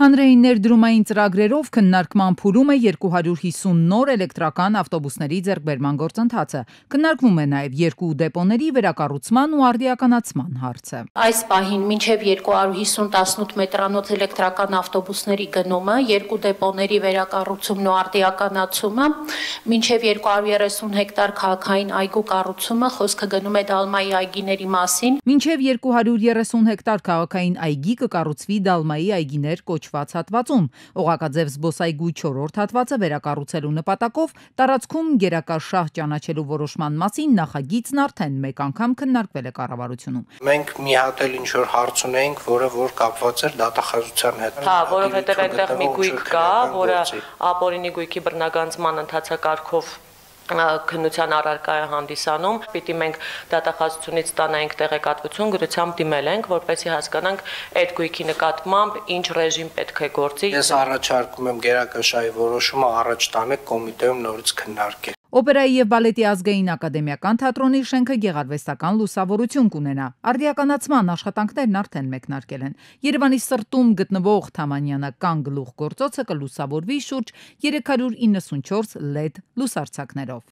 Հանրային ներդրումային ծրագրերով քննարկման փուլում է 250 նոր էլեկտրական ավտոբուսների ձեռքբերման գործընթացը։ Քննարկվում է նաև 2 դեպոների վերակառուցման ու արդիականացման հարցը։ Այս պահին մինչև 250 18 մետրանոց էլեկտրական ավտոբուսների գնումը, 2 դեպոների վերակառուցումն ու արդիականացումը, մինչև 230 հեկտար քաղաքային այգու կառուցումը, խոսքը գնում է Դալմայի այգիների մասին։ Մինչև 230 հեկտար քաղաքային այգի կկառուցվի Դալմայի այգիներ կոչված հատվածում։ Օղակաձև զբոսայգու 4-րդ հատվածը վերակառուցելու նպատակով տարածքում գերակաշահ ճանաչելու որոշման մասին նախագիծն արդեն մեկ անգամ քննարկվել է կառավարությունում։ Մենք մի հատ էլ ինչ-որ հարց ունեինք, որ կապված էր դատախազության հետ։ Հա, որովհետև այնտեղ մի գույք կա, որը ապօրինի գույքի բռնագանձման ընթացակարգով քննության առարկա է հանդիսանում, պիտի մենք դատախազությունից ստանայինք տեղեկատվություն, գրությամբ դիմել ենք, որպեսզի հասկանանք այդ գույքի նկատմամբ ինչ ռեժիմ պետք է գործի։ Ես առաջարկում եմ գերակաշահի որոշումը առաջ տանեք կոմիտեում նորից քննարկել։ Օպերայի եւ բալետի ազգային ակադեմիական թատրոնի շենքը գեղարվեստական լուսավորություն կունենա։ Արդիականացման աշխատանքներն արդեն մեկնարկել են։ Երևանի սրտում գտնվող Թամանյանական գլուխգործոցը կլուսավորվի շուրջ 394 LED լուսարձակներով։